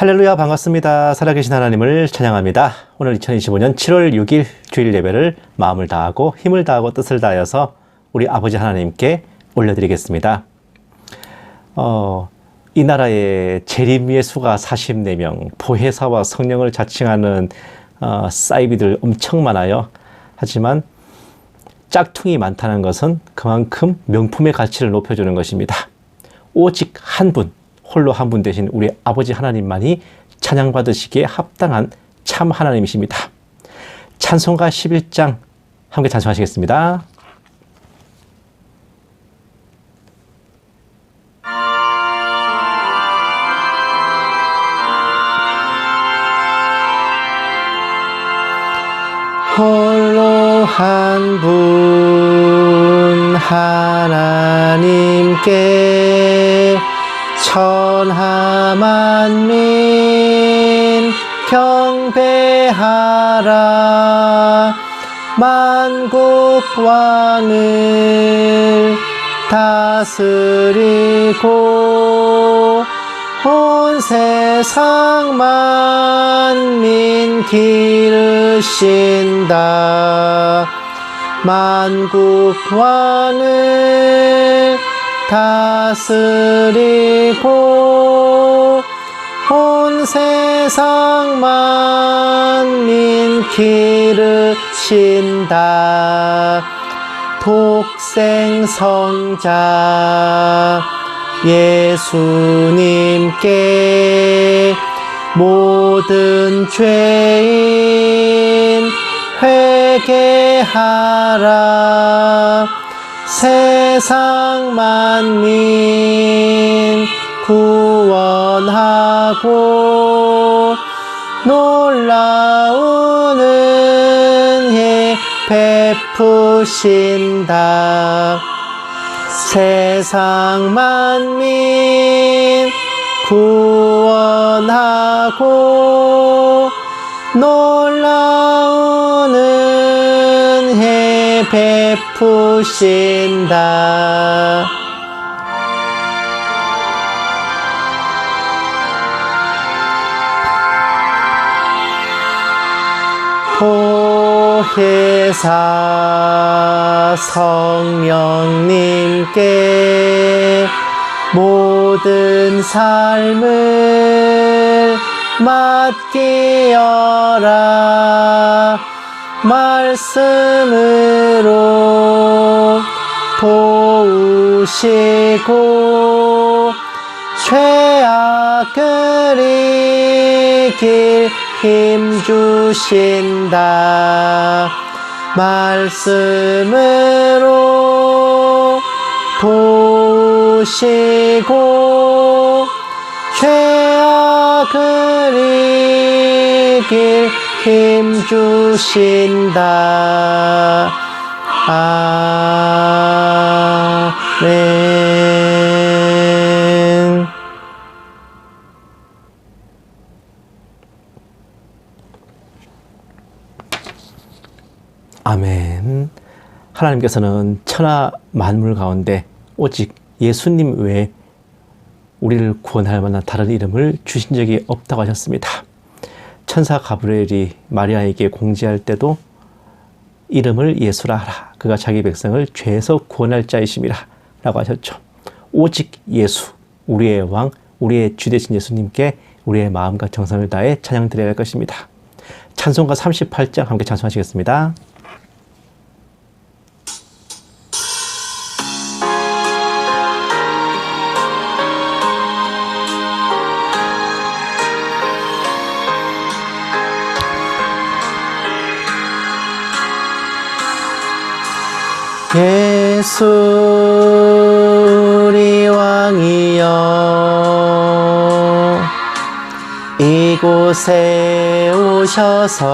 할렐루야, 반갑습니다. 살아계신 하나님을 찬양합니다. 오늘 2025년 7월 6일 주일 예배를 마음을 다하고 힘을 다하고 뜻을 다하여서 우리 아버지 하나님께 올려드리겠습니다. 이 나라에 재림의 수가 44명, 보혜사와 성령을 자칭하는 사이비들 엄청 많아요. 하지만 짝퉁이 많다는 것은 그만큼 명품의 가치를 높여주는 것입니다. 오직 한 분, 홀로 한 분 되신 우리 아버지 하나님만이 찬양받으시기에 합당한 참 하나님이십니다. 찬송가 11장 함께 찬송하시겠습니다. 홀로 한 분 하나님께 천하 만민 경배하라. 만국 왕을 다스리고 온 세상 만민 기르신다. 만국 왕을 다스리고 온 세상 만민 기르신다. 독생성자 예수님께 모든 죄인 회개하라. 세상 만민 구원하고 놀라운 은혜 베푸신다. 세상 만민 구원하고 놀라운 은혜 베푸신다. 보혜사 성령님께 모든 삶을 맡기어라. 말씀으로 도우시고 죄악을 이길 힘주신다. 말씀으로 도우시고 죄악을 이길 힘주신다. 아멘. 아멘. 하나님께서는 천하 만물 가운데 오직 예수님 외에 우리를 구원할 만한 다른 이름을 주신 적이 없다고 하셨습니다. 천사 가브리엘이 마리아에게 공지할 때도 이름을 예수라 하라. 그가 자기 백성을 죄에서 구원할 자이심이라 라고 하셨죠. 오직 예수, 우리의 왕, 우리의 주 되신 예수님께 우리의 마음과 정성을 다해 찬양 드려야 할 것입니다. 찬송가 38장 함께 찬송하시겠습니다. 예수 우리 왕이여 이곳에 오셔서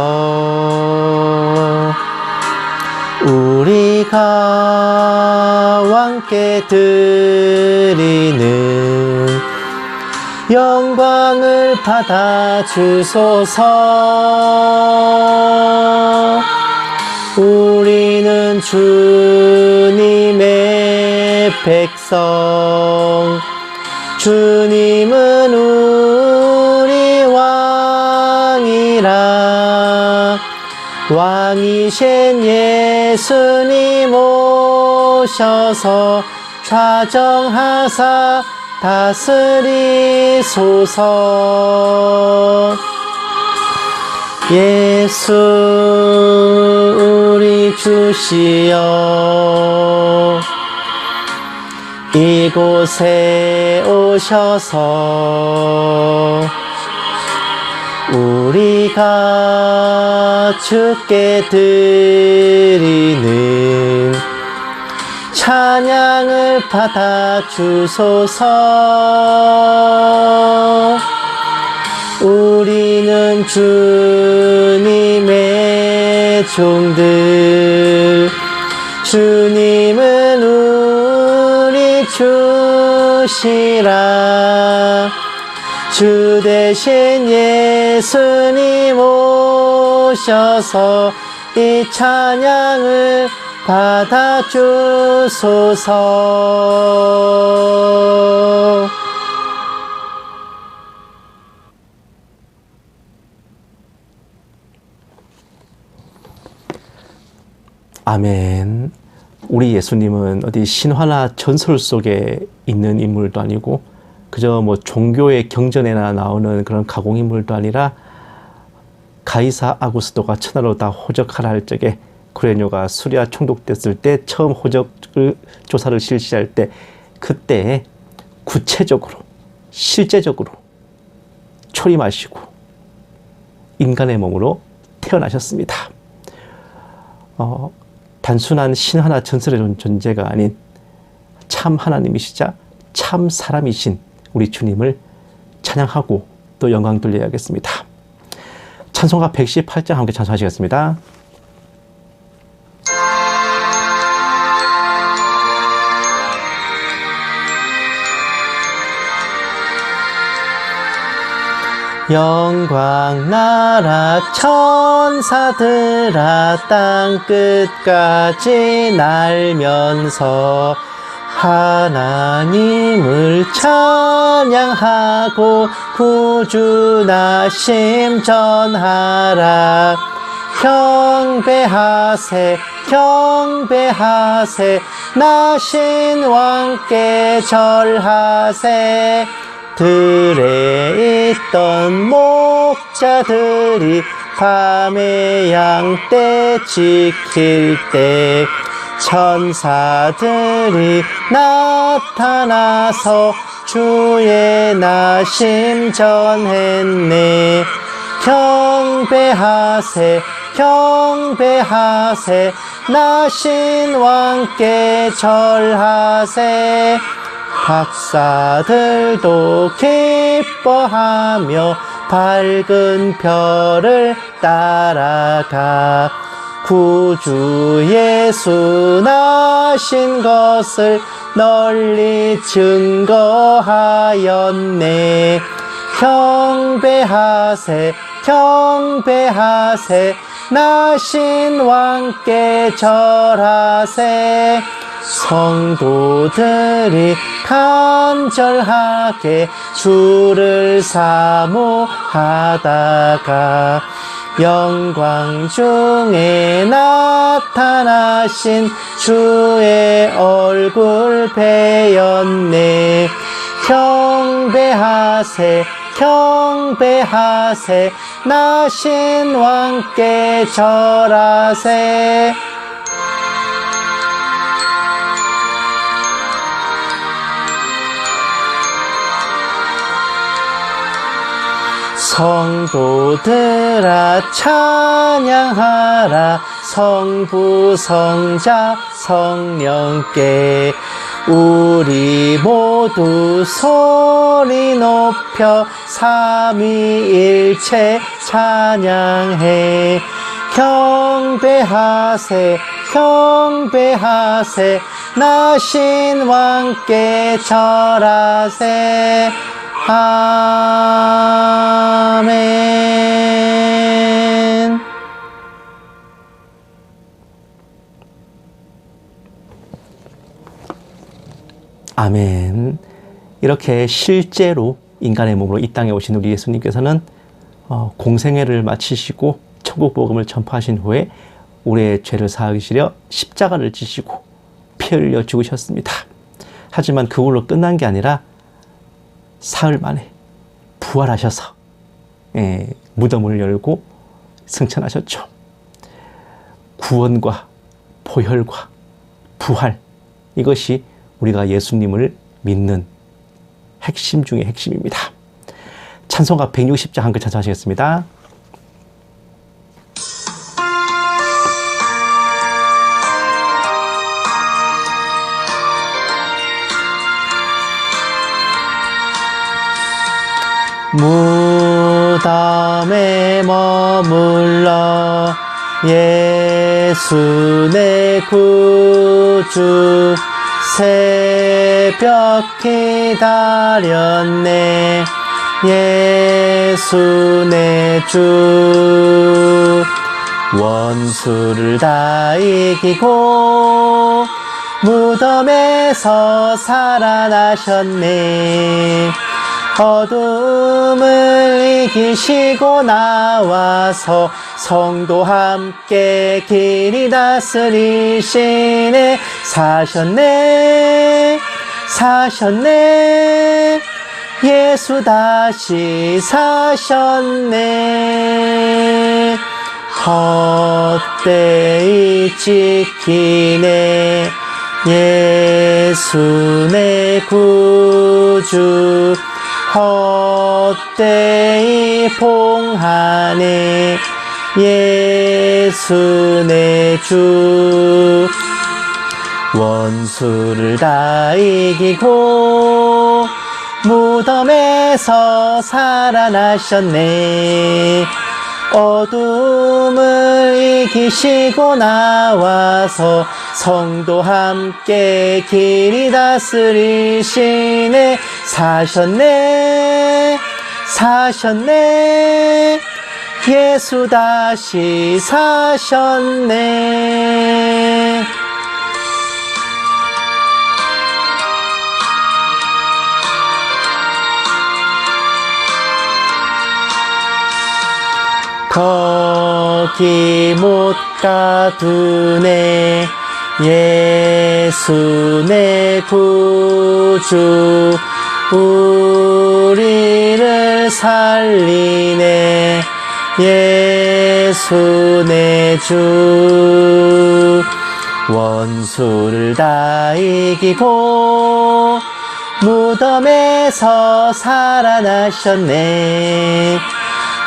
우리가 왕께 드리는 영광을 받아 주소서. 우리는 주님의 백성, 주님은 우리 왕이신 예수님 오셔서 좌정하사 다스리소서. 예수 우리 주시여 이곳에 오셔서 우리가 주께 드리는 찬양을 받아주소서. 우리는 주님의 종들, 주님은 우리 주시라. 주 대신 예수님 오셔서 이 찬양을 받아주소서. 아멘. 우리 예수님은 어디 신화나 전설 속에 있는 인물도 아니고 그저 뭐 종교의 경전에나 나오는 그런 가공인물도 아니라 가이사 아구스도가 천하로 다 호적하라 할 적에 구레뇨가 수리아 총독됐을 때 처음 호적을 조사를 실시할 때 그때 구체적으로 실제적으로 초림하시고 인간의 몸으로 태어나셨습니다. 단순한 신화나 전설의 존재가 아닌 참 하나님이시자 참 사람이신 우리 주님을 찬양하고 또 영광 돌려야겠습니다. 찬송가 118장 함께 찬송하시겠습니다. 영광 나라 천사들아 땅끝까지 날면서 하나님을 찬양하고 구주나심 전하라. 경배하세 경배하세 나신 왕께 절하세. 들에 있던 목자들이 밤에 양떼 지킬 때 천사들이 나타나서 주의 나심 전했네. 경배하세 경배하세 나신 왕께 절하세. 박사들도 기뻐하며 밝은 별을 따라가 구주 예수 나신 것을 널리 증거하였네. 경배하세 경배하세 나신 왕께 절하세. 성도들이 간절하게 주를 사모하다가 영광 중에 나타나신 주의 얼굴 배웠네. 경배하세 경배하세 나신 왕께 절하세. 성도들아 찬양하라. 성부 성자 성령께 우리 모두 소리 높여 삼위일체 찬양해. 경배하세 경배하세 나신 왕께 절하세. 아멘. 아멘. 이렇게 실제로 인간의 몸으로 이 땅에 오신 우리 예수님께서는 공생애를 마치시고 천국 복음을 전파하신 후에 우리의 죄를 사하시려 십자가를 지시고 피 흘려 죽으셨습니다. 하지만 그걸로 끝난 게 아니라 사흘 만에 부활하셔서 무덤을 열고 승천하셨죠. 구원과 보혈과 부활, 이것이 우리가 예수님을 믿는 핵심 중의 핵심입니다. 찬송가 160장 한글 찬송하시겠습니다. 무덤에 머물러 예수 내 구주 새벽 기다렸네 예수 내 주 원수를 다 이기고 무덤에서 살아나셨네 어둠을 이기시고 나와서 성도 함께 길이 다스리시네 사셨네 사셨네 예수 다시 사셨네 헛되이 지키네 예수 내 구주 헛되이 봉하네 예수 내 주 원수를 다 이기고 무덤에서 살아나셨네 어둠을 이기시고 나와서 성도 함께 길이 다스리시네 사셨네 사셨네 예수 다시 사셨네 거기 못 가두네 예수 내 구주 우리를 살리네 예수 내 주 원수를 다 이기고 무덤에서 살아나셨네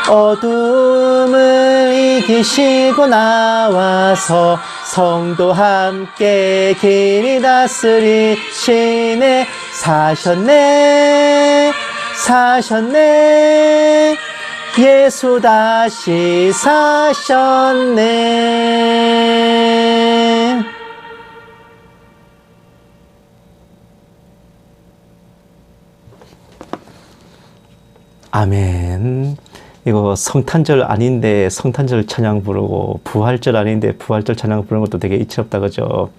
어둠을 이기시고 나와서 성도 함께 길이 다스리시네 사셨네 사셨네 예수 다시 사셨네 아멘. 이거 성탄절 아닌데 성탄절 찬양 부르고 부활절 아닌데 부활절 찬양 부르는 것도 되게 이치롭다 그죠?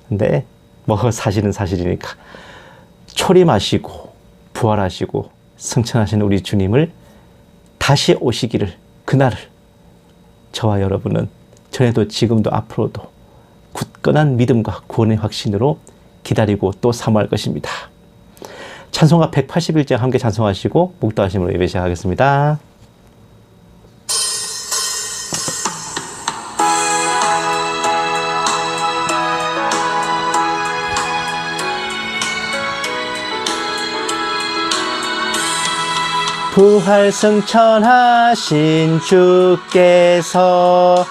근데 뭐 사실은 사실이니까 초림하시고 부활하시고 승천하신 우리 주님을 다시 오시기를 그날을 저와 여러분은 전에도 지금도 앞으로도 굳건한 믿음과 구원의 확신으로 기다리고 또 사모할 것입니다. 찬송가 181장 함께 찬송하시고 묵도하심으로 예배 시작하겠습니다. 부활 승천하신 주께서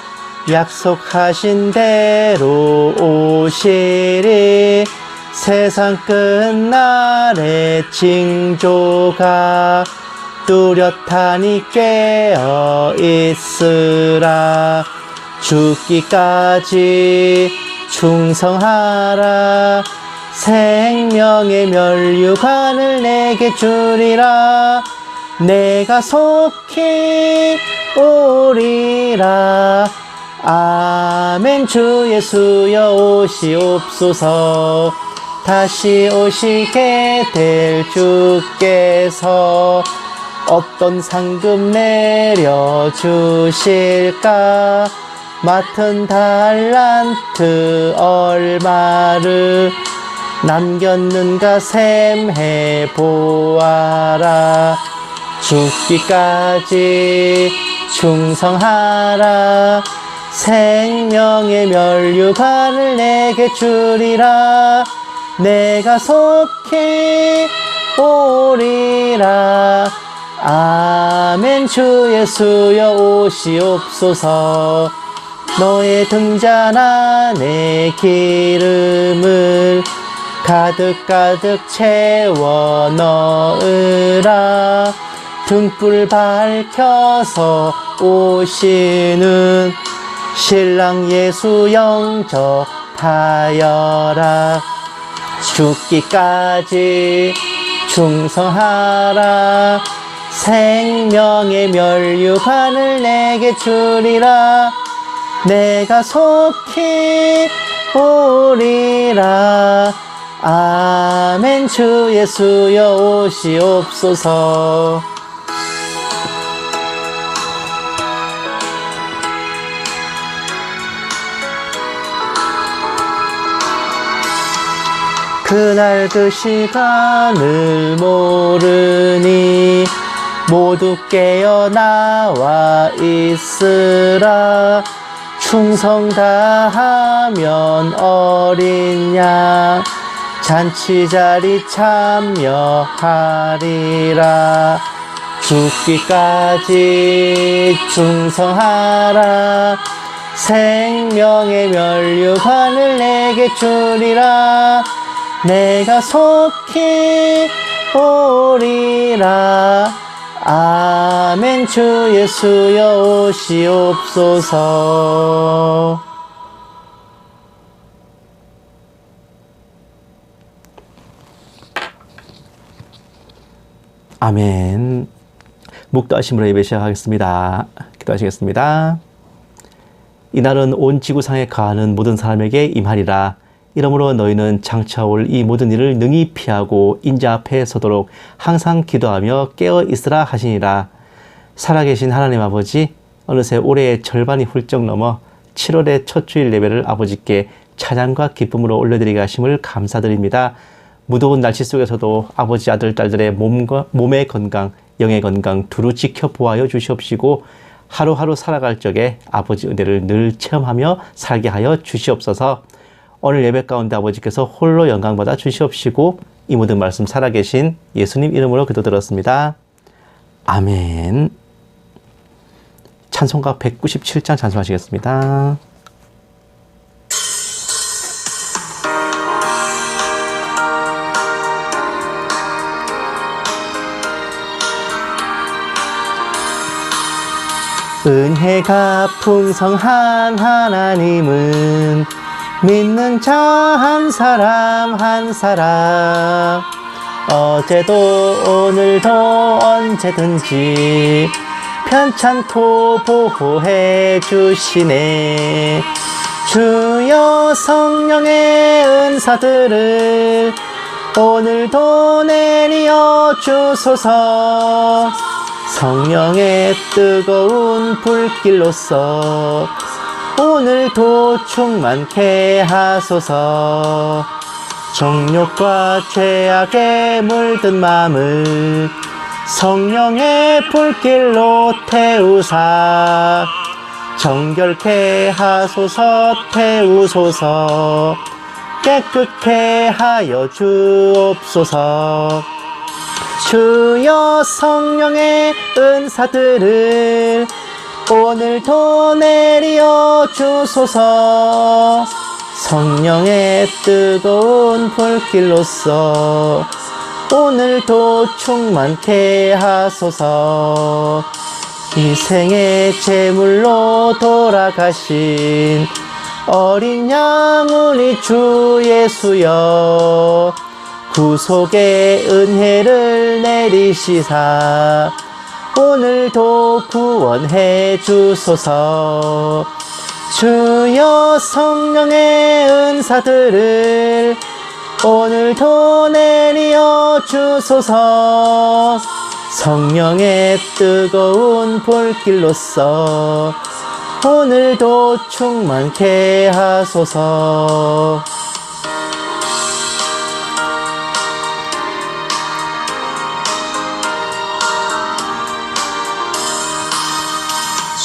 약속하신 대로 오시리 세상 끝날의 징조가 뚜렷하니 깨어 있으라 죽기까지 충성하라 생명의 면류관을 내게 주리라 내가 속히 오리라 아멘 주 예수여 오시옵소서 다시 오시게 될 주께서 어떤 상금 내려주실까? 맡은 달란트 얼마를 남겼는가 셈해 보아라. 죽기까지 충성하라. 생명의 면류관을 내게 주리라. 내가 속히 오리라. 아멘. 주 예수여 오시옵소서. 너의 등잔 안에 기름을 가득가득 채워 넣으라. 등불 밝혀서 오시는 신랑 예수 영접하여라. 죽기까지 충성하라. 생명의 면류관을 내게 주리라. 내가 속히 오리라. 아멘. 주 예수여 오시옵소서. 그날 그 시간을 모르니 모두 깨어 나와 있으라. 충성 다하면 어린 양 잔치자리 참여하리라. 죽기까지 충성하라. 생명의 면류관을 내게 주리라. 내가 속히 오리라. 아멘. 주 예수여 오시옵소서. 아멘. 묵도하심으로 예배 시작하겠습니다. 기도하시겠습니다. 이날은 온 지구상에 거하는 모든 사람에게 임하리라. 이러므로 너희는 장차올 이 모든 일을 능히 피하고 인자 앞에 서도록 항상 기도하며 깨어 있으라 하시니라. 살아계신 하나님 아버지, 어느새 올해의 절반이 훌쩍 넘어 7월의 첫 주일 예배를 아버지께 찬양과 기쁨으로 올려드리게 하심을 감사드립니다. 무더운 날씨 속에서도 아버지 아들 딸들의 몸의 건강, 영의 건강 두루 지켜보아여 주시옵시고 하루하루 살아갈 적에 아버지 은혜를 늘 체험하며 살게 하여 주시옵소서. 오늘 예배 가운데 아버지께서 홀로 영광받아 주시옵시고 이 모든 말씀 살아계신 예수님 이름으로 기도드렸습니다. 아멘. 찬송가 197장 찬송하시겠습니다. 은혜가 풍성한 하나님은 믿는 자 한 사람 한 사람 어제도 오늘도 언제든지 편찮고 보호해 주시네. 주여 성령의 은사들을 오늘도 내리어 주소서. 성령의 뜨거운 불길로서 오늘도 충만케 하소서. 정욕과 죄악에 물든 마음을 성령의 불길로 태우사 정결케 하소서. 태우소서. 깨끗케 하여 주옵소서. 주여 성령의 은사들을 오늘도 내리어 주소서. 성령의 뜨거운 불길로서 오늘도 충만케 하소서. 희생의 제물로 돌아가신 어린 양 우리 주 예수여 구속의 은혜를 내리시사 오늘도 구원해 주소서. 주여 성령의 은사들을 오늘도 내리어 주소서. 성령의 뜨거운 불길로서 오늘도 충만케 하소서.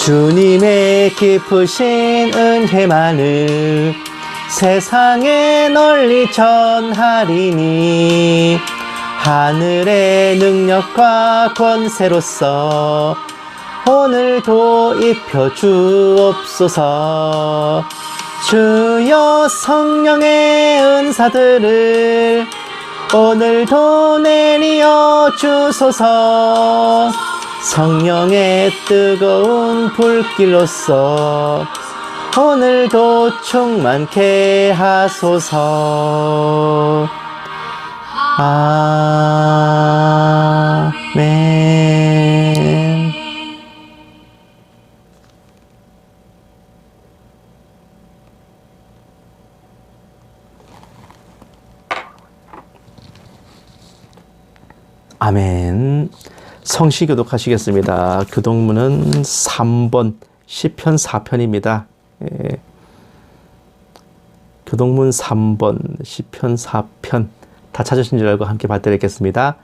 주님의 깊으신 은혜만을 세상에 널리 전하리니 하늘의 능력과 권세로서 오늘도 입혀 주옵소서. 주여 성령의 은사들을 오늘도 내리어 주소서. 성령의 뜨거운 불길로서 오늘도 충만케 하소서. 아멘. 아멘. 성시 교독하시겠습니다. 교독문은 3번 시편 4편입니다. 예. 교독문 3번 시편 4편 다 찾으신 줄 알고 함께 받들겠습니다.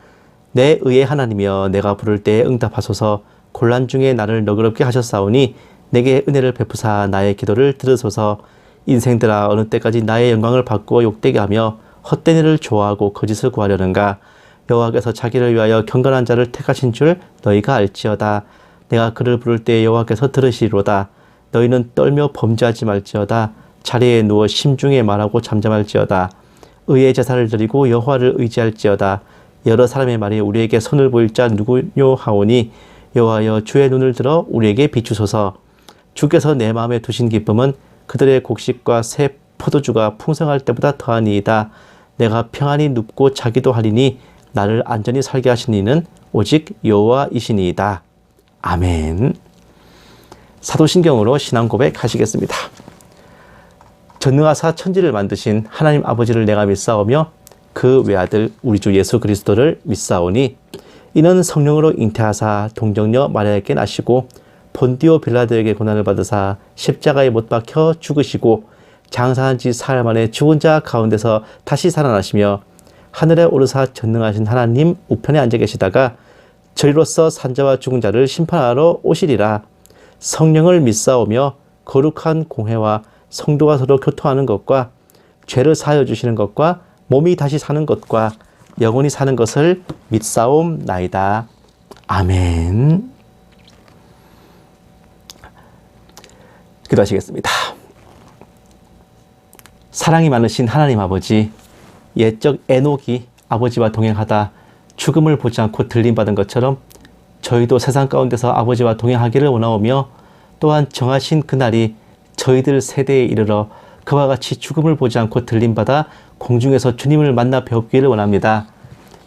내 의의 하나님이여 내가 부를 때에 응답하소서. 곤란 중에 나를 너그럽게 하셨사오니 내게 은혜를 베푸사 나의 기도를 들으소서. 인생들아 어느 때까지 나의 영광을 바꾸어 욕되게 하며 헛된 일을 좋아하고 거짓을 구하려는가. 여호와께서 자기를 위하여 경건한 자를 택하신 줄 너희가 알지어다. 내가 그를 부를 때 여호와께서 들으시리로다. 너희는 떨며 범죄하지 말지어다. 자리에 누워 심중에 말하고 잠잠할지어다. 의의 제사를 드리고 여호와를 의지할지어다. 여러 사람의 말이 우리에게 선을 보일 자 누구뇨 하오니 여호와여 주의 눈을 들어 우리에게 비추소서. 주께서 내 마음에 두신 기쁨은 그들의 곡식과 새 포도주가 풍성할 때보다 더하니이다. 내가 평안히 눕고 자기도 하리니 나를 안전히 살게 하신 이는 오직 여호와이시니이다. 아멘. 사도신경으로 신앙 고백하시겠습니다. 전능하사 천지를 만드신 하나님 아버지를 내가 믿사오며 그 외아들 우리 주 예수 그리스도를 믿사오니 이는 성령으로 잉태하사 동정녀 마리아에게 나시고 본디오 빌라도에게 고난을 받으사 십자가에 못 박혀 죽으시고 장사한 지 사흘 만에 죽은 자 가운데서 다시 살아나시며 하늘에 오르사 전능하신 하나님 우편에 앉아 계시다가 저리로서 산자와 죽은 자를 심판하러 오시리라. 성령을 믿사오며 거룩한 공회와 성도가 서로 교통하는 것과 죄를 사하여 주시는 것과 몸이 다시 사는 것과 영원히 사는 것을 믿사옵나이다. 아멘. 기도하시겠습니다. 사랑이 많으신 하나님 아버지, 옛적 에녹이 아버지와 동행하다 죽음을 보지 않고 들림받은 것처럼 저희도 세상 가운데서 아버지와 동행하기를 원하오며 또한 정하신 그날이 저희들 세대에 이르러 그와 같이 죽음을 보지 않고 들림받아 공중에서 주님을 만나 뵙기를 원합니다.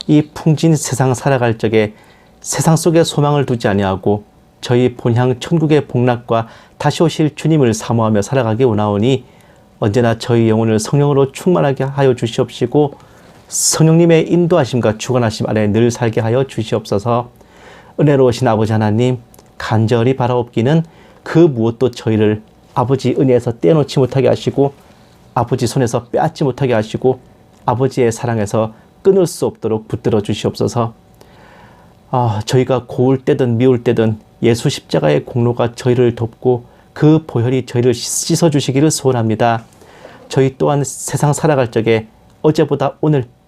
이 풍진 세상 살아갈 적에 세상 속에 소망을 두지 아니하고 저희 본향 천국의 복락과 다시 오실 주님을 사모하며 살아가기 원하오니 언제나 저희 영혼을 성령으로 충만하게 하여 주시옵시고 성령님의 인도하심과 주관하심 아래 늘 살게 하여 주시옵소서. 은혜로우신 아버지 하나님, 간절히 바라옵기는 그 무엇도 저희를 아버지 은혜에서 떼어놓지 못하게 하시고 아버지 손에서 빼앗지 못하게 하시고 아버지의 사랑에서 끊을 수 없도록 붙들어 주시옵소서. 저희가 고울 때든 미울 때든 예수 십자가의 공로가 저희를 돕고 그 보혈이 저희를 씻어주시기를 소원합니다. 저희 또한 세상 살아갈 적에 어제보다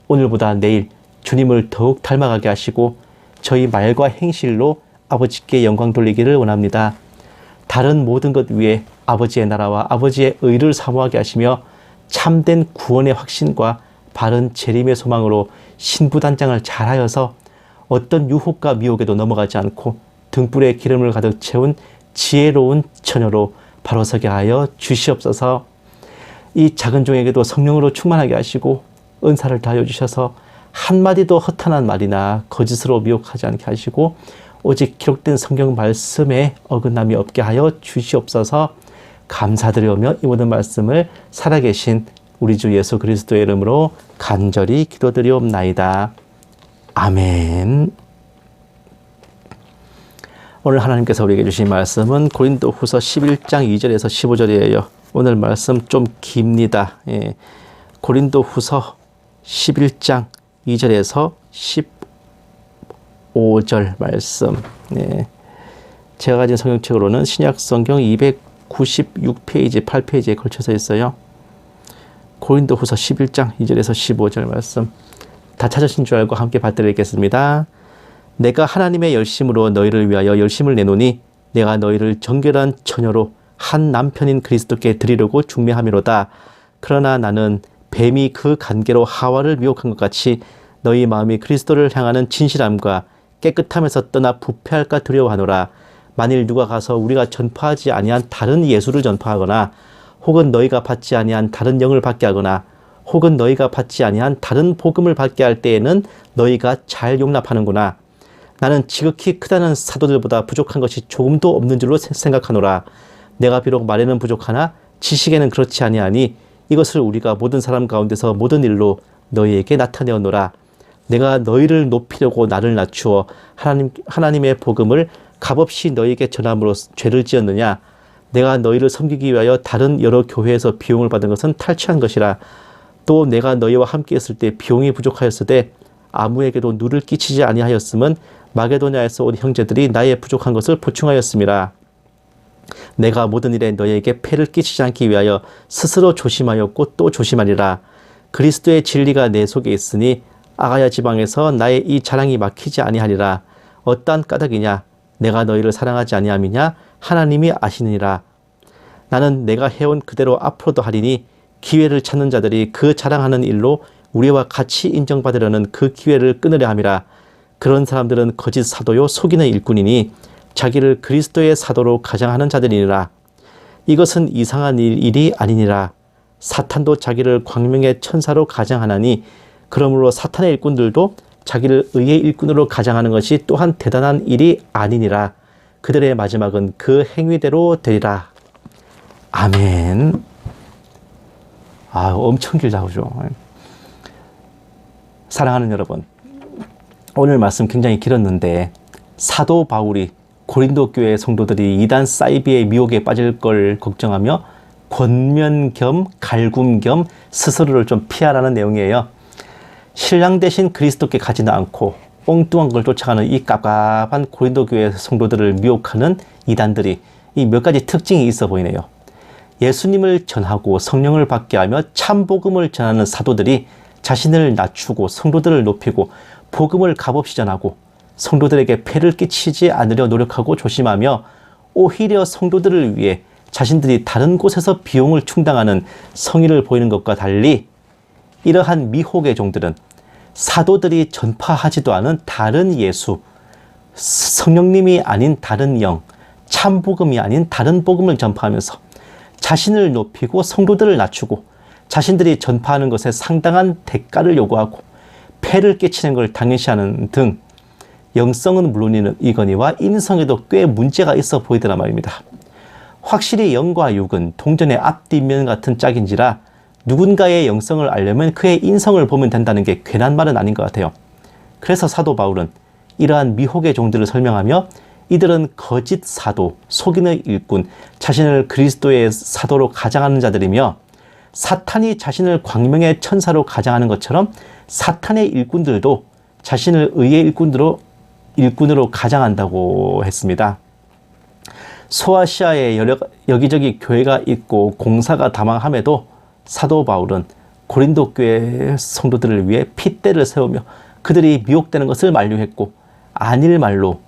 오늘보다 내일 주님을 더욱 닮아가게 하시고 저희 말과 행실로 아버지께 영광 돌리기를 원합니다. 다른 모든 것 위에 아버지의 나라와 아버지의 의를 사모하게 하시며 참된 구원의 확신과 바른 재림의 소망으로 신부단장을 잘하여서 어떤 유혹과 미혹에도 넘어가지 않고 등불에 기름을 가득 채운 지혜로운 처녀로 바로 서게 하여 주시옵소서. 이 작은 종에게도 성령으로 충만하게 하시고 은사를 다하여 주셔서 한마디도 허탄한 말이나 거짓으로 미혹하지 않게 하시고 오직 기록된 성경 말씀에 어긋남이 없게 하여 주시옵소서. 감사드리오며 이 모든 말씀을 살아계신 우리 주 예수 그리스도의 이름으로 간절히 기도드리옵나이다. 아멘. 오늘 하나님께서 우리에게 주신 말씀은 고린도후서 11장 2절에서 15절이에요. 오늘 말씀 좀 깁니다. 고린도후서 11장 2절에서 15절 말씀. 제가 가진 성경책으로는 신약성경 296페이지, 8페이지에 걸쳐서 있어요. 고린도후서 11장 2절에서 15절 말씀. 다 찾으신 줄 알고 함께 받들겠습니다. 내가 하나님의 열심으로 너희를 위하여 열심을 내노니 내가 너희를 정결한 처녀로 한 남편인 그리스도께 드리려고 중매함이로다. 그러나 나는 뱀이 그 간계로 하와를 미혹한 것 같이 너희 마음이 그리스도를 향하는 진실함과 깨끗함에서 떠나 부패할까 두려워하노라. 만일 누가 가서 우리가 전파하지 아니한 다른 예수를 전파하거나 혹은 너희가 받지 아니한 다른 영을 받게 하거나 혹은 너희가 받지 아니한 다른 복음을 받게 할 때에는 너희가 잘 용납하는구나. 나는 지극히 크다는 사도들보다 부족한 것이 조금도 없는 줄로 생각하노라. 내가 비록 말에는 부족하나 지식에는 그렇지 아니하니 이것을 우리가 모든 사람 가운데서 모든 일로 너희에게 나타내었노라. 내가 너희를 높이려고 나를 낮추어 하나님의 복음을 값없이 너희에게 전함으로 죄를 지었느냐. 내가 너희를 섬기기 위하여 다른 여러 교회에서 비용을 받은 것은 탈취한 것이라. 또 내가 너희와 함께 있을 때 비용이 부족하였으되 아무에게도 누를 끼치지 아니하였음은 마게도냐에서 온 형제들이 나의 부족한 것을 보충하였음이라. 내가 모든 일에 너희에게 폐를 끼치지 않기 위하여 스스로 조심하였고 또 조심하리라. 그리스도의 진리가 내 속에 있으니 아가야 지방에서 나의 이 자랑이 막히지 아니하리라. 어떠한 까닭이냐? 내가 너희를 사랑하지 아니함이냐? 하나님이 아시느니라. 나는 내가 해온 그대로 앞으로도 하리니 기회를 찾는 자들이 그 자랑하는 일로 우리와 같이 인정받으려는 그 기회를 끊으려 함이라. 그런 사람들은 거짓 사도요 속이는 일꾼이니 자기를 그리스도의 사도로 가장하는 자들이니라. 이것은 이상한 일이 아니니라. 사탄도 자기를 광명의 천사로 가장하나니 그러므로 사탄의 일꾼들도 자기를 의의 일꾼으로 가장하는 것이 또한 대단한 일이 아니니라. 그들의 마지막은 그 행위대로 되리라. 아멘. 엄청 길다 그죠? 사랑하는 여러분, 오늘 말씀 굉장히 길었는데 사도 바울이 고린도 교회 성도들이 이단 사이비의 미혹에 빠질 걸 걱정하며 권면 겸 갈굼 겸 스스로를 좀 피하라는 내용이에요. 신랑 대신 그리스도께 가지는 않고 엉뚱한 걸 쫓아가는 이 깝깝한 고린도 교회 성도들을 미혹하는 이단들이 이 몇 가지 특징이 있어 보이네요. 예수님을 전하고 성령을 받게 하며 참 복음을 전하는 사도들이 자신을 낮추고 성도들을 높이고 복음을 값없이 전하고 성도들에게 폐를 끼치지 않으려 노력하고 조심하며 오히려 성도들을 위해 자신들이 다른 곳에서 비용을 충당하는 성의를 보이는 것과 달리 이러한 미혹의 종들은 사도들이 전파하지도 않은 다른 예수, 성령님이 아닌 다른 영, 참 복음이 아닌 다른 복음을 전파하면서 자신을 높이고 성도들을 낮추고 자신들이 전파하는 것에 상당한 대가를 요구하고 폐를 끼치는 걸 당연시하는 등 영성은 물론이거니와 인성에도 꽤 문제가 있어 보이더라 말입니다. 확실히 영과 육은 동전의 앞뒷면 같은 짝인지라 누군가의 영성을 알려면 그의 인성을 보면 된다는 게 괜한 말은 아닌 것 같아요. 그래서 사도 바울은 이러한 미혹의 종들을 설명하며 이들은 거짓 사도, 속이는 일꾼, 자신을 그리스도의 사도로 가장하는 자들이며 사탄이 자신을 광명의 천사로 가장하는 것처럼 사탄의 일꾼들도 자신을 의의 일꾼으로 가장한다고 했습니다. 소아시아에 여기저기 교회가 있고 공사가 다망함에도 사도 바울은 고린도 교회 성도들을 위해 핏대를 세우며 그들이 미혹되는 것을 만류했고 아닐 말로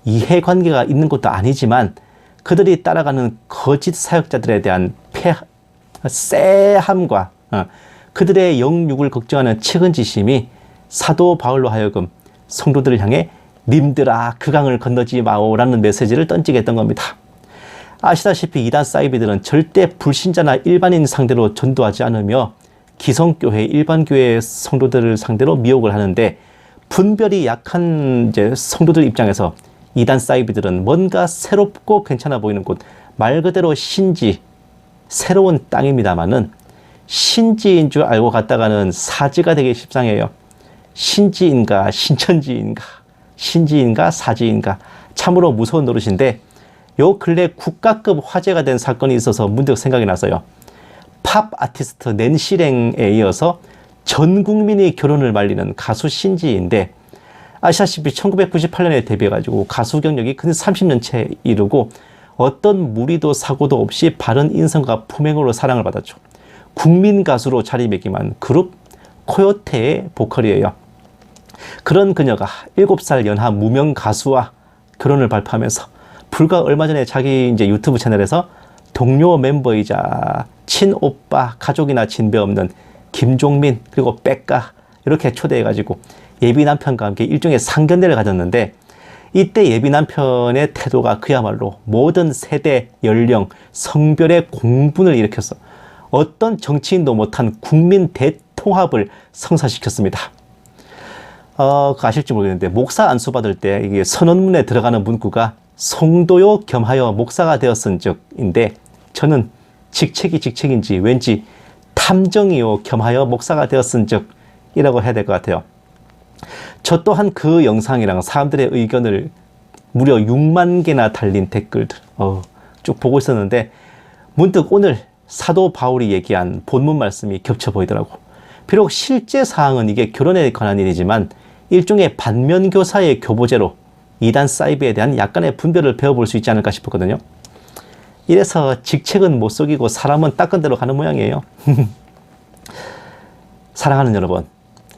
이해관계가 있는 것도 아니지만 그들이 따라가는 거짓 사역자들에 대한 쎄함과 그들의 영육을 걱정하는 측은지심이 사도 바울로 하여금 성도들을 향해 님들아 그 강을 건너지 마오라는 메시지를 던지게 했던 겁니다. 아시다시피 이단 사이비들은 절대 불신자나 일반인 상대로 전도하지 않으며 기성교회, 일반교회 성도들을 상대로 미혹을 하는데 분별이 약한 성도들 입장에서 이단 사이비들은 뭔가 새롭고 괜찮아 보이는 곳, 말 그대로 신지, 새로운 땅입니다마는 신지인 줄 알고 갔다가는 사지가 되게 십상해요. 신지인가 신천지인가 신지인가 사지인가 참으로 무서운 노릇인데 요 근래 국가급 화제가 된 사건이 있어서 문득 생각이 나서요. 팝 아티스트 낸시랭에 이어서 전 국민이 결혼을 말리는 가수 신지인데, 아시다시피 1998년에 데뷔해가지고 가수 경력이 근 30년 채 이르고 어떤 무리도 사고도 없이 바른 인성과 품행으로 사랑을 받았죠. 국민 가수로 자리매김한 그룹 코요테의 보컬이에요. 그런 그녀가 7살 연하 무명 가수와 결혼을 발표하면서 불과 얼마 전에 자기 이제 유튜브 채널에서 동료 멤버이자 친오빠, 가족이나 진배 없는 김종민 그리고 백가 이렇게 초대해가지고 예비 남편과 함께 일종의 상견례를 가졌는데, 이때 예비 남편의 태도가 그야말로 모든 세대, 연령, 성별의 공분을 일으켰어. 어떤 정치인도 못한 국민 대통합을 성사시켰습니다. 아실지 모르겠는데 목사 안수 받을 때 이게 선언문에 들어가는 문구가 성도요 겸하여 목사가 되었은 적인데, 저는 직책이 직책인지 왠지 탐정이요 겸하여 목사가 되었은 적이라고 해야 될 것 같아요. 저 또한 그 영상이랑 사람들의 의견을 무려 6만 개나 달린 댓글들 쭉 보고 있었는데, 문득 오늘 사도 바울이 얘기한 본문 말씀이 겹쳐 보이더라고. 비록 실제 사항은 이게 결혼에 관한 일이지만 일종의 반면교사의 교보제로 이단 사이비에 대한 약간의 분별을 배워볼 수 있지 않을까 싶었거든요. 이래서 직책은 못 속이고 사람은 닦은 대로 가는 모양이에요. 사랑하는 여러분,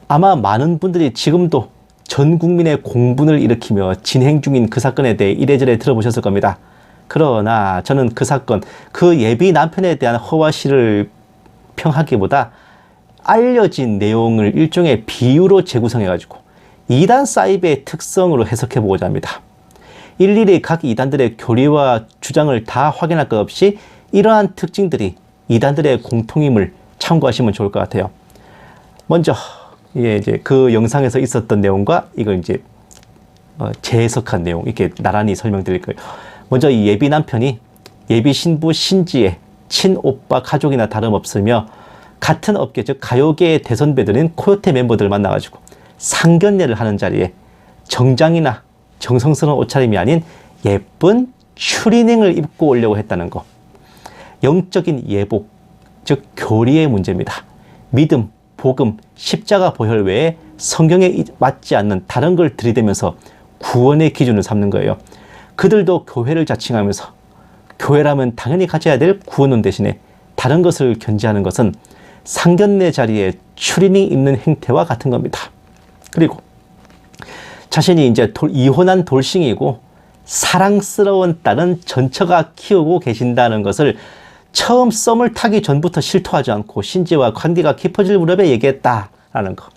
아마 많은 분들이 지금도 전 국민의 공분을 일으키며 진행 중인 그 사건에 대해 이래저래 들어보셨을 겁니다. 그러나 저는 그 사건, 그 예비 남편에 대한 허와시를 평하기보다 알려진 내용을 일종의 비유로 재구성해가지고 이단 사이비의 특성으로 해석해보고자 합니다. 일일이 각 이단들의 교리와 주장을 다 확인할 것 없이 이러한 특징들이 이단들의 공통임을 참고하시면 좋을 것 같아요. 먼저 이제 그 영상에서 있었던 내용과 이걸 이제 재해석한 내용, 이렇게 나란히 설명드릴 거예요. 먼저 이 예비 남편이 예비 신부 신지의 친오빠 가족이나 다름없으며 같은 업계, 즉 가요계의 대선배들인 코요테 멤버들을 만나가지고 상견례를 하는 자리에 정장이나 정성스러운 옷차림이 아닌 예쁜 추리닝을 입고 오려고 했다는 거. 영적인 예복, 즉 교리의 문제입니다. 믿음, 복음, 십자가 보혈 외에 성경에 맞지 않는 다른 걸 들이대면서 구원의 기준을 삼는 거예요. 그들도 교회를 자칭하면서 교회라면 당연히 가져야 될 구원론 대신에 다른 것을 견지하는 것은 상견례 자리에 추리닝 입는 행태와 같은 겁니다. 그리고 자신이 이제 이혼한 돌싱이고 사랑스러운 딸은 전처가 키우고 계신다는 것을 처음 썸을 타기 전부터 실토하지 않고 신지와 관계가 깊어질 무렵에 얘기했다라는 거.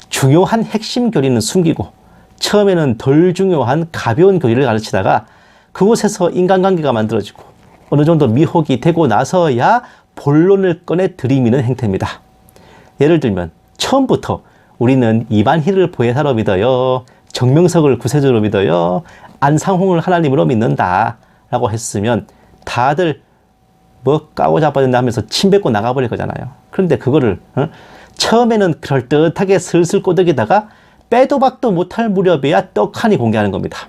중요한 핵심 교리는 숨기고 처음에는 덜 중요한 가벼운 교리를 가르치다가 그곳에서 인간관계가 만들어지고 어느 정도 미혹이 되고 나서야 본론을 꺼내 들이미는 행태입니다. 예를 들면 처음부터 우리는 이반희를 보혜사로 믿어요, 정명석을 구세주로 믿어요, 안상홍을 하나님으로 믿는다 라고 했으면 다들 뭐 까고 자빠진다 하면서 침 뱉고 나가버릴 거잖아요. 그런데 그거를 처음에는 그럴듯하게 슬슬 꼬드기다가 빼도 박도 못할 무렵에야 떡하니 공개하는 겁니다.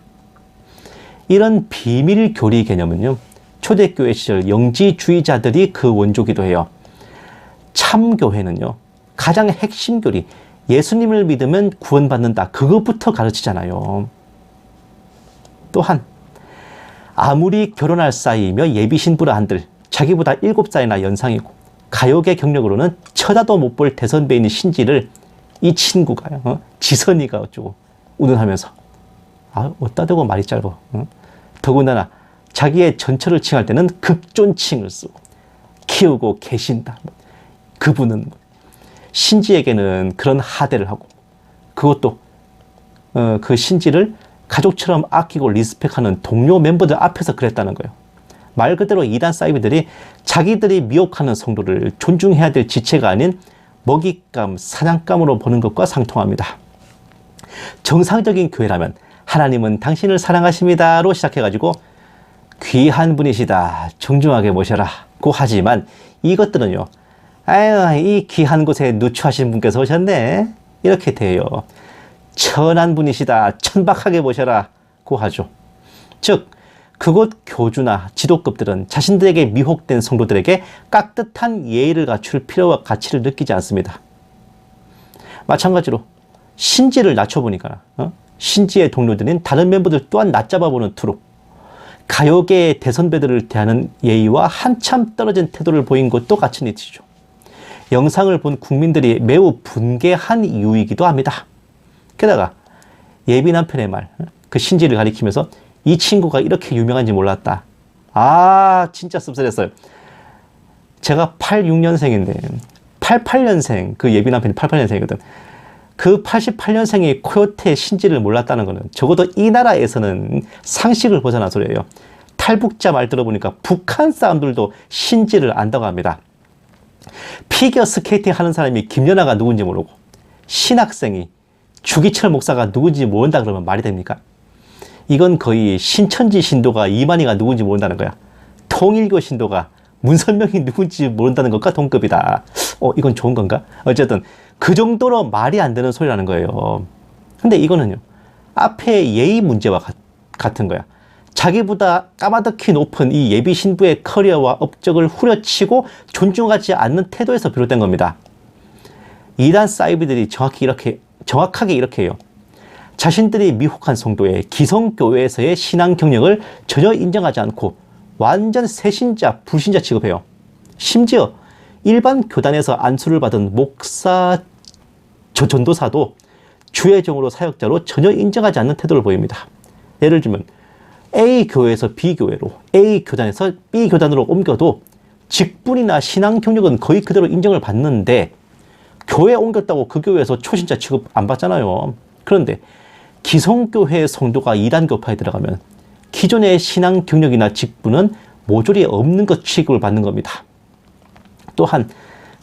이런 비밀 교리 개념은요, 초대교회 시절 영지주의자들이 그 원조기도 해요. 참교회는요, 가장 핵심 교리, 예수님을 믿으면 구원받는다, 그것부터 가르치잖아요. 또한 아무리 결혼할 사이이며 예비 신부라 한들 자기보다 7살이나 연상이고 가요계 경력으로는 쳐다도 못 볼 대선배인 신지를 이 친구가요, 지선이가 어쩌고 운운하면서 어따 대고 말이 짧아. 더군다나 자기의 전처를 칭할 때는 극존칭을 쓰고 키우고 계신다. 그분은 신지에게는 그런 하대를 하고, 그것도 그 신지를 가족처럼 아끼고 리스펙하는 동료 멤버들 앞에서 그랬다는 거예요. 말 그대로 이단 사이비들이 자기들이 미혹하는 성도를 존중해야 될 지체가 아닌 먹잇감, 사냥감으로 보는 것과 상통합니다. 정상적인 교회라면 하나님은 당신을 사랑하십니다로 시작해가지고 귀한 분이시다, 정중하게 모셔라고 하지만 이것들은요, 아유, 이 귀한 곳에 누추하신 분께서 오셨네 이렇게 돼요. 천한 분이시다, 천박하게 모셔라고 하죠. 즉 그곳 교주나 지도급들은 자신들에게 미혹된 성도들에게 깍듯한 예의를 갖출 필요와 가치를 느끼지 않습니다. 마찬가지로 신지를 낮춰보니까 신지의 동료들인 다른 멤버들 또한 낮잡아보는 투로 가요계의 대선배들을 대하는 예의와 한참 떨어진 태도를 보인 것도 같은 이치죠. 영상을 본 국민들이 매우 분개한 이유이기도 합니다. 게다가 예비 남편의 말, 그 신지를 가리키면서 이 친구가 이렇게 유명한지 몰랐다. 아, 진짜 씁쓸했어요. 제가 86년생인데 88년생, 그 예비 남편이 88년생이거든. 그 88년생이 코요태 신지를 몰랐다는 것은 적어도 이 나라에서는 상식을 벗어난 소리예요. 탈북자 말 들어보니까 북한 사람들도 신지를 안다고 합니다. 피겨 스케이팅 하는 사람이 김연아가 누군지 모르고 신학생이 주기철 목사가 누군지 모른다 그러면 말이 됩니까? 이건 거의 신천지 신도가 이만희가 누군지 모른다는 거야. 통일교 신도가 문선명이 누군지 모른다는 것과 동급이다. 이건 좋은 건가? 어쨌든 그 정도로 말이 안 되는 소리라는 거예요. 근데 이거는요, 앞에 예의 문제와 같은 거야. 자기보다 까마득히 높은 이 예비 신부의 커리어와 업적을 후려치고 존중하지 않는 태도에서 비롯된 겁니다. 이단 사이비들이 정확하게 이렇게 해요. 자신들이 미혹한 성도의 기성교회에서의 신앙 경력을 전혀 인정하지 않고 완전 새신자, 불신자 취급해요. 심지어 일반 교단에서 안수를 받은 목사, 전도사도 주의 종으로 사역자로 전혀 인정하지 않는 태도를 보입니다. 예를 들면 A 교회에서 B 교회로, A 교단에서 B 교단으로 옮겨도 직분이나 신앙 경력은 거의 그대로 인정을 받는데 교회 옮겼다고 그 교회에서 초신자 취급 안 받잖아요. 그런데 기성교회 성도가 이단 교파에 들어가면 기존의 신앙 경력이나 직분은 모조리 없는 것 취급을 받는 겁니다. 또한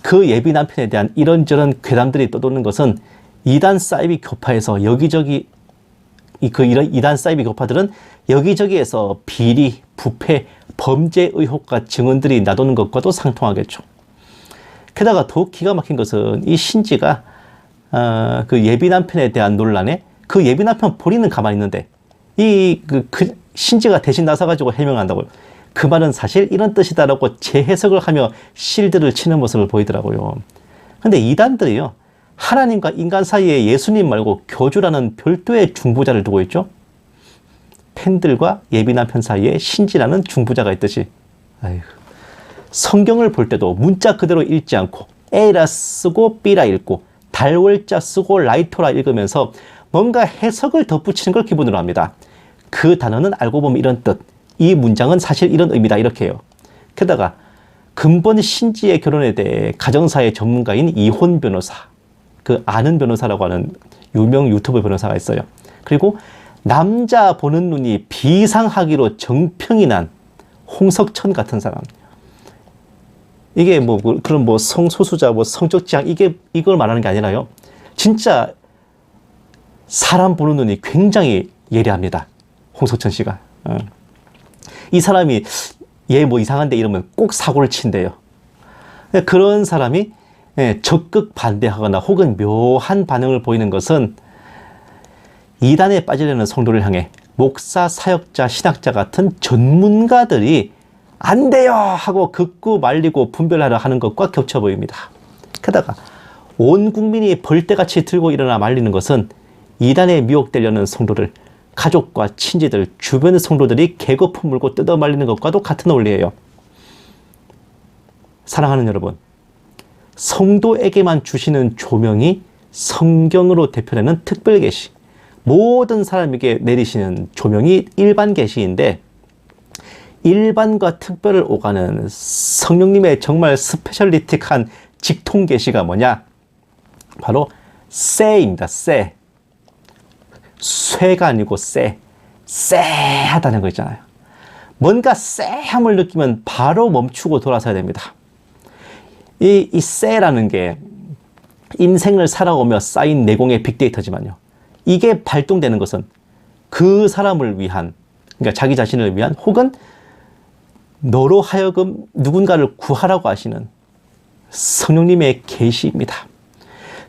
그 예비 남편에 대한 이런저런 괴담들이 떠도는 것은 이단 사이비 교파에서 여기저기 이런 이단 사이비 교파들은 여기저기에서 비리, 부패, 범죄 의혹과 증언들이 나도는 것과도 상통하겠죠. 게다가 더욱 기가 막힌 것은 이 신지가 그 예비 남편에 대한 논란에 그 예비 남편 본인은 가만히 있는데 그 신지가 대신 나서가지고 해명한다고요. 그 말은 사실 이런 뜻이다라고 재해석을 하며 실드를 치는 모습을 보이더라고요. 근데 이단들이요, 하나님과 인간 사이에 예수님 말고 교주라는 별도의 중보자를 두고 있죠. 팬들과 예비 남편 사이에 신지라는 중보자가 있듯이, 아이고, 성경을 볼 때도 문자 그대로 읽지 않고 A라 쓰고 B라 읽고 달월자 쓰고 라이토라 읽으면서 뭔가 해석을 덧붙이는 걸 기본으로 합니다. 그 단어는 알고 보면 이런 뜻, 이 문장은 사실 이런 의미다, 이렇게 해요. 게다가 근본 신지의 결혼에 대해 가정사의 전문가인 이혼 변호사, 그 아는 변호사라고 하는 유명 유튜브 변호사가 있어요. 그리고 남자 보는 눈이 비상하기로 정평이 난 홍석천 같은 사람. 이게 그런 성소수자, 성적 지향, 이걸 말하는 게 아니라요. 진짜 사람 보는 눈이 굉장히 예리합니다. 홍석천 씨가. 이 사람이 얘 이상한데 이러면 꼭 사고를 친대요. 그런 사람이 적극 반대하거나 혹은 묘한 반응을 보이는 것은 이단에 빠지려는 성도를 향해 목사, 사역자, 신학자 같은 전문가들이 안 돼요 하고 긋고 말리고 분별하려 하는 것과 겹쳐 보입니다. 게다가 온 국민이 벌떼같이 들고 일어나 말리는 것은 이단에 미혹되려는 성도를 가족과 친지들, 주변 성도들이 개거품 물고 뜯어 말리는 것과도 같은 원리예요. 사랑하는 여러분, 성도에게만 주시는 조명이 성경으로 대표되는 특별 계시, 모든 사람에게 내리시는 조명이 일반 계시인데, 일반과 특별을 오가는 성령님의 정말 스페셜리틱한 직통 계시가 뭐냐? 바로 쎄입니다. 쎄. 쇠가 아니고 쎄하다는 거 있잖아요. 뭔가 쎄함을 느끼면 바로 멈추고 돌아서야 됩니다. 이 쎄라는 게 인생을 살아오며 쌓인 내공의 빅데이터지만요. 이게 발동되는 것은 그 사람을 위한, 그러니까 자기 자신을 위한, 혹은 너로 하여금 누군가를 구하라고 하시는 성령님의 계시입니다.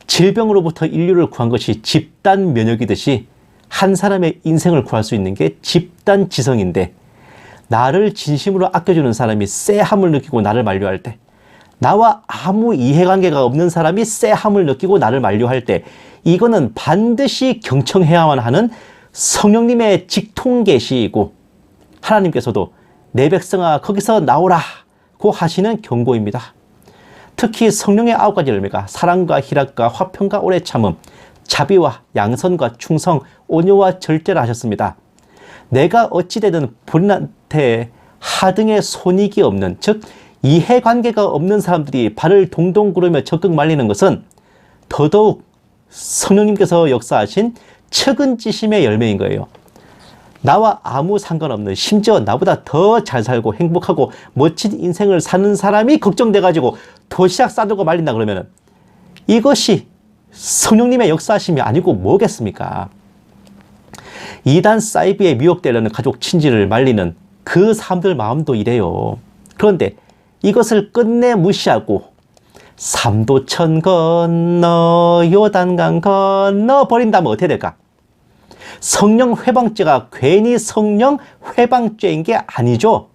질병으로부터 인류를 구한 것이 집단 면역이듯이 한 사람의 인생을 구할 수 있는 게 집단 지성인데, 나를 진심으로 아껴주는 사람이 쎄함을 느끼고 나를 만류할 때, 나와 아무 이해관계가 없는 사람이 쎄함을 느끼고 나를 만류할 때, 이거는 반드시 경청해야만 하는 성령님의 직통계시이고, 하나님께서도 내 백성아 거기서 나오라고 하시는 경고입니다. 특히 성령의 9가지 열매가 사랑과 희락과 화평과 오래 참음, 자비와 양선과 충성, 온유와 절제라 하셨습니다. 내가 어찌되든 본인한테 하등의 손익이 없는, 즉 이해관계가 없는 사람들이 발을 동동 구르며 적극 말리는 것은 더더욱 성령님께서 역사하신 측은지심의 열매인 거예요. 나와 아무 상관없는, 심지어 나보다 더 잘 살고 행복하고 멋진 인생을 사는 사람이 걱정돼가지고 도시락 싸들고 말린다 그러면 이것이 성령님의 역사하심이 아니고 뭐겠습니까? 이단 사이비에 미혹되려는 가족 친지를 말리는 그 사람들 마음도 이래요. 그런데 이것을 끝내 무시하고 삼도천 건너 요단강 건너 버린다면 어떻게 될까? 성령 회방죄가 괜히 성령 회방죄인 게 아니죠.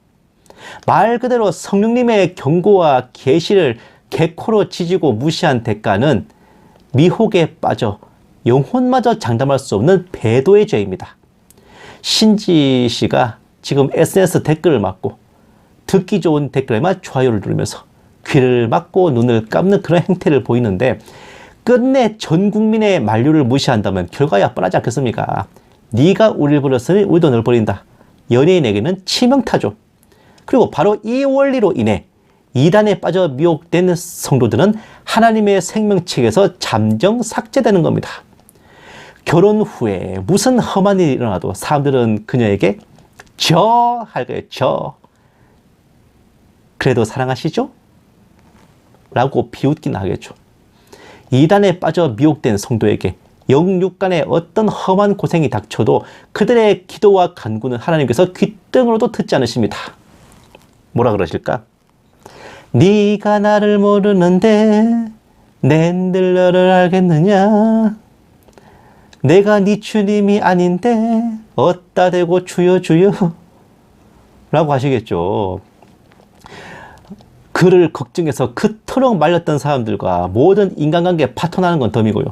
말 그대로 성령님의 경고와 계시를 개코로 지지고 무시한 대가는 미혹에 빠져 영혼마저 장담할 수 없는 배도의 죄입니다. 신지 씨가 지금 SNS 댓글을 막고 듣기 좋은 댓글에만 좋아요를 누르면서 귀를 막고 눈을 감는 그런 행태를 보이는데, 끝내 전 국민의 만류를 무시한다면 결과야 뻔하지 않겠습니까? 네가 우리를 버렸으니 우리도 널 버린다. 연예인에게는 치명타죠. 그리고 바로 이 원리로 인해 이단에 빠져 미혹된 성도들은 하나님의 생명책에서 잠정 삭제되는 겁니다. 결혼 후에 무슨 험한 일이 일어나도 사람들은 그녀에게 할 거예요. 그래도 사랑하시죠? 라고 비웃긴 하겠죠. 이단에 빠져 미혹된 성도에게 영육간의 어떤 험한 고생이 닥쳐도 그들의 기도와 간구는 하나님께서 귓등으로도 듣지 않으십니다. 뭐라 그러실까? 네가 나를 모르는데 낸들 너를 알겠느냐? 내가 네 주님이 아닌데 어따 대고 주여 주여 라고 하시겠죠. 그를 걱정해서 그토록 말렸던 사람들과 모든 인간관계 파토나는 건 덤이고요.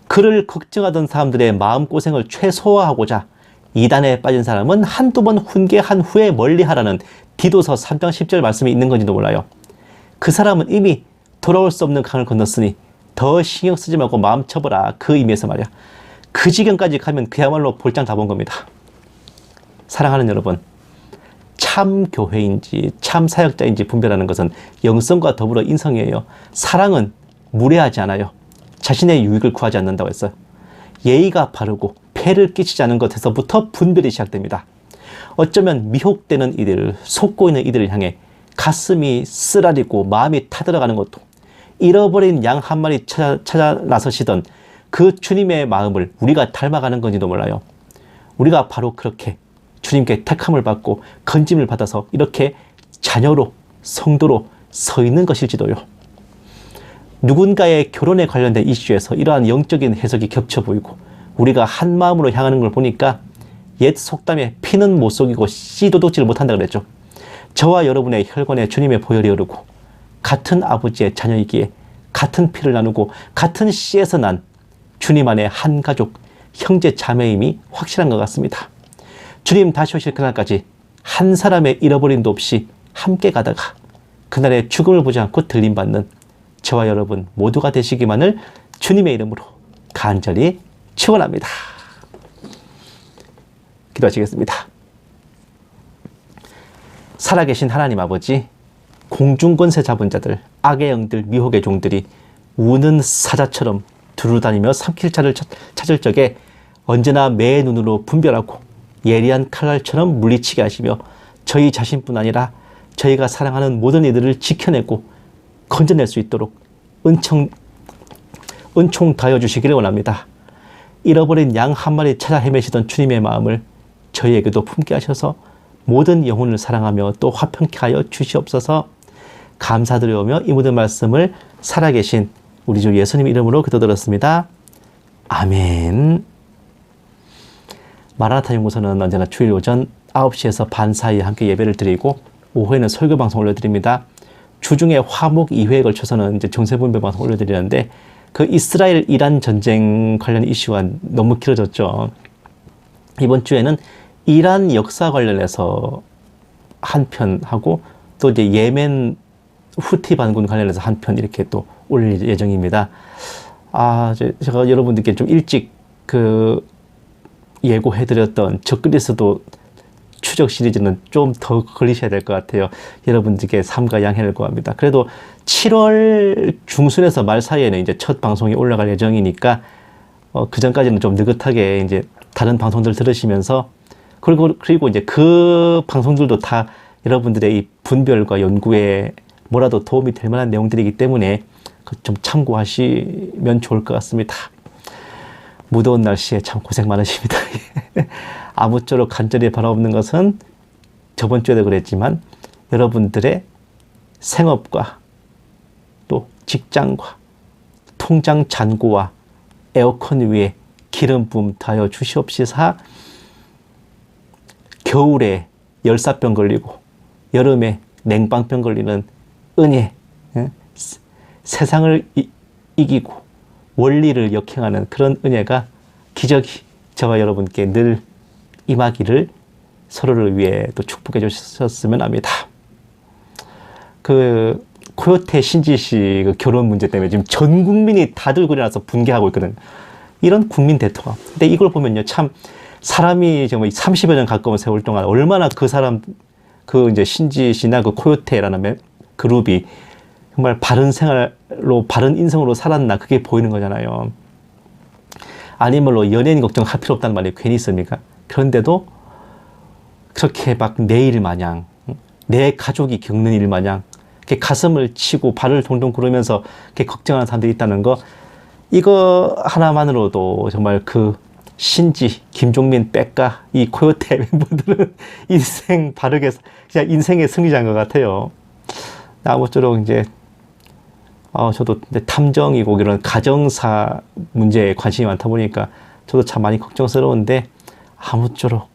그를 걱정하던 사람들의 마음고생을 최소화하고자 이단에 빠진 사람은 한두 번 훈계한 후에 멀리하라는 디도서 3장 10절 말씀이 있는 건지도 몰라요. 그 사람은 이미 돌아올 수 없는 강을 건넜으니 더 신경 쓰지 말고 마음 쳐보라, 그 의미에서 말이야. 그 지경까지 가면 그야말로 볼장 다 본 겁니다. 사랑하는 여러분, 참 교회인지 참 사역자인지 분별하는 것은 영성과 더불어 인성이에요. 사랑은 무례하지 않아요. 자신의 유익을 구하지 않는다고 했어요. 예의가 바르고 폐를 끼치지 않은 것에서부터 분별이 시작됩니다. 어쩌면 미혹되는 이들, 속고 있는 이들을 향해 가슴이 쓰라리고 마음이 타들어가는 것도, 잃어버린 양 한 마리 찾아 나서시던 그 주님의 마음을 우리가 닮아가는 건지도 몰라요. 우리가 바로 그렇게 주님께 택함을 받고 건짐을 받아서 이렇게 자녀로, 성도로 서 있는 것일지도요. 누군가의 결혼에 관련된 이슈에서 이러한 영적인 해석이 겹쳐 보이고 우리가 한 마음으로 향하는 걸 보니까 옛 속담에 피는 못 속이고 씨도 돕지를 못한다 그랬죠. 저와 여러분의 혈관에 주님의 보혈이 흐르고 같은 아버지의 자녀이기에 같은 피를 나누고 같은 씨에서 난 주님 안에 한 가족, 형제 자매임이 확실한 것 같습니다. 주님 다시 오실 그날까지 한 사람의 잃어버림도 없이 함께 가다가 그날의 죽음을 보지 않고 들림받는 저와 여러분 모두가 되시기만을 주님의 이름으로 간절히 축원합니다. 기도하시겠습니다. 살아계신 하나님 아버지, 공중권세 잡은 자들, 악의 영들, 미혹의 종들이 우는 사자처럼 두루다니며 삼킬 자를 찾을 적에 언제나 매의 눈으로 분별하고 예리한 칼날처럼 물리치게 하시며 저희 자신뿐 아니라 저희가 사랑하는 모든 이들을 지켜내고 건져낼 수 있도록 은총 다여 주시기를 원합니다. 잃어버린 양 한 마리 찾아 헤매시던 주님의 마음을 저희에게도 품게 하셔서 모든 영혼을 사랑하며 또 화평케 하여 주시옵소서. 감사드리오며 이 모든 말씀을 살아계신 우리 주 예수님 이름으로 기도드렸습니다. 아멘. 마라나타 연구소는 언제나 주일 오전 9시에서 반 사이에 함께 예배를 드리고 오후에는 설교 방송 올려드립니다. 주중에 화목 2회에 걸쳐서는 이제 정세분배 방송 올려드리는데 그 이스라엘 이란 전쟁 관련 이슈가 너무 길어졌죠. 이번 주에는 이란 역사 관련해서 한 편 하고 또 이제 예멘 후티 반군 관련해서 한 편 이렇게 또 올릴 예정입니다. 제가 여러분들께 좀 일찍 예고해드렸던 적그리스도 추적 시리즈는 좀 더 걸리셔야 될 것 같아요. 여러분들께 삼가 양해를 구합니다. 그래도 7월 중순에서 말 사이에는 이제 첫 방송이 올라갈 예정이니까 그 전까지는 좀 느긋하게 이제 다른 방송들 들으시면서 그리고 이제 그 방송들도 다 여러분들의 이 분별과 연구에 뭐라도 도움이 될 만한 내용들이기 때문에 좀 참고하시면 좋을 것 같습니다. 무더운 날씨에 참 고생 많으십니다. 아무쪼록 간절히 바라옵는 것은 저번 주에도 그랬지만 여러분들의 생업과 또 직장과 통장 잔고와 에어컨 위에 기름 부음 다하여 주시옵시사. 겨울에 열사병 걸리고 여름에 냉방병 걸리는 은혜, 세상을 이기고 원리를 역행하는 그런 은혜가 기적이 저와 여러분께 늘 임하기를 서로를 위해 또 축복해 주셨으면 합니다. 코요테 신지 씨 결혼 문제 때문에 지금 전 국민이 다들 일어나서 분개하고 있거든요. 이런 국민 대통합. 근데 이걸 보면요, 참 사람이 정말 30여 년 가까운 세월 동안 얼마나 그 사람, 이제 신지 씨나 코요테라는 그룹이 정말 바른 생활로, 바른 인성으로 살았나, 그게 보이는 거잖아요. 아니면 연예인 걱정할 필요 없다는 말이 괜히 있습니까? 그런데도 그렇게 막 내 일 마냥, 내 가족이 겪는 일 마냥, 이렇게 가슴을 치고 발을 동동 구르면서 이렇게 걱정하는 사람들이 있다는 거, 이거 하나만으로도 정말 신지, 김종민, 백가, 이 코요테 멤버들은 인생 바르게, 그냥 인생의 승리자인 것 같아요. 아무쪼록 이제, 저도 탐정이고 이런 가정사 문제에 관심이 많다 보니까 저도 참 많이 걱정스러운데, 아무쪼록,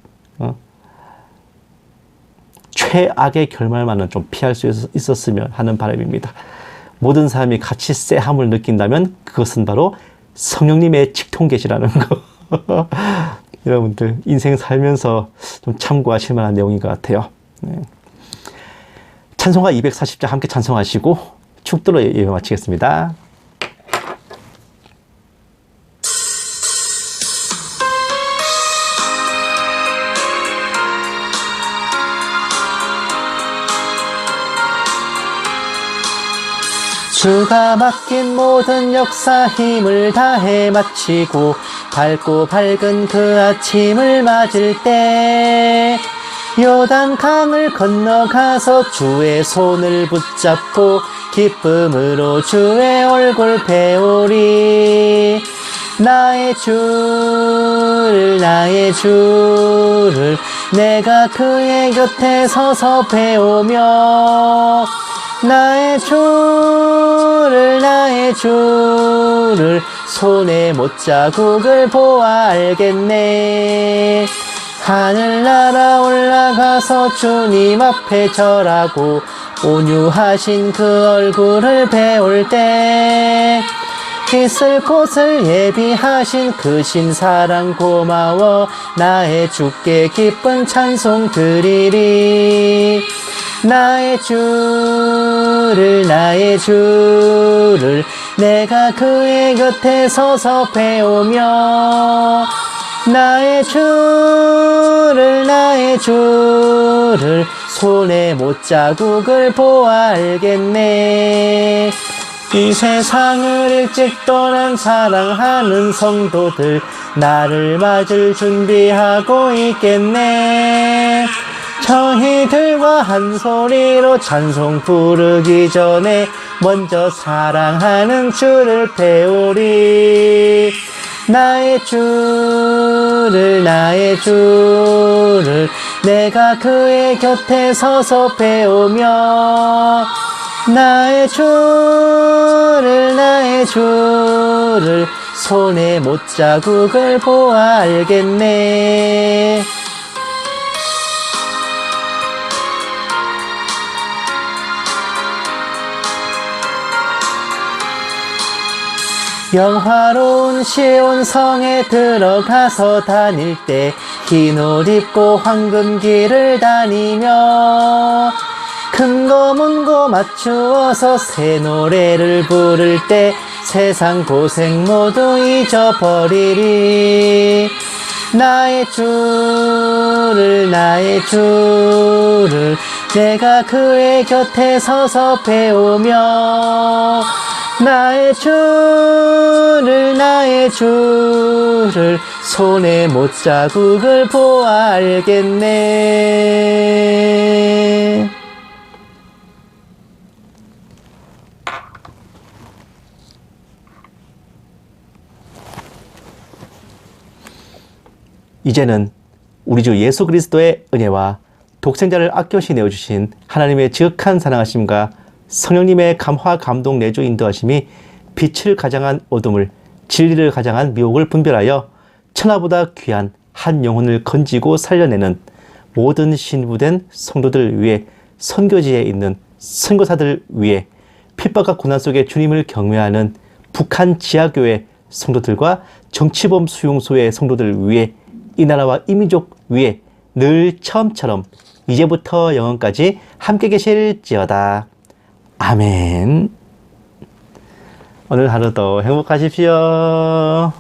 최악의 결말만은 좀 피할 수 있었으면 하는 바람입니다. 모든 사람이 같이 쎄함을 느낀다면 그것은 바로 성령님의 직통계시라는 거. 여러분들 인생 살면서 좀 참고하실 만한 내용인 것 같아요. 네. 찬송가 240장 함께 찬송하시고 축도로 예배 마치겠습니다. 주가 맡긴 모든 역사 힘을 다해 마치고 밝고 밝은 그 아침을 맞을 때 요단 강을 건너가서 주의 손을 붙잡고 기쁨으로 주의 얼굴 배우리. 나의 주를 내가 그의 곁에 서서 배우며 나의 주를 손에 못자국을 보아 알겠네. 하늘나라 올라가서 주님 앞에 절하고 온유하신 그 얼굴을 배울 때 있을 곳을 예비하신 그 신사랑 고마워 나의 주께 기쁜 찬송 드리리. 나의 주를 내가 그의 곁에 서서 배우며 나의 주를 손에 못자국을 보아 알겠네. 이 세상을 일찍 떠난 사랑하는 성도들 나를 맞을 준비하고 있겠네. 저희들과 한 소리로 찬송 부르기 전에 먼저 사랑하는 주를 배우리. 나의 주를 내가 그의 곁에 서서 배우며 나의 주를 손에 못자국을 보아 알겠네. 영화로운 시온성에 들어가서 다닐 때 흰 옷 입고 황금길을 다니며 큰 거 문 거 맞추어서 새 노래를 부를 때 세상 고생 모두 잊어버리리. 나의 주를 내가 그의 곁에 서서 배우며 나의 주를 손에 못자국을 보아 알겠네. 이제는 우리 주 예수 그리스도의 은혜와 독생자를 아껴시 내어주신 하나님의 지극한 사랑하심과 성령님의 감화 감동 내주 인도하심이 빛을 가장한 어둠을, 진리를 가장한 미혹을 분별하여 천하보다 귀한 한 영혼을 건지고 살려내는 모든 신부된 성도들 위해, 선교지에 있는 선교사들 위해, 핍박과 고난 속에 주님을 경외하는 북한 지하교회 성도들과 정치범 수용소의 성도들 위해, 이 나라와 이 민족 위에 늘 처음처럼 이제부터 영원까지 함께 계실지어다. 아멘. 오늘 하루도 행복하십시오.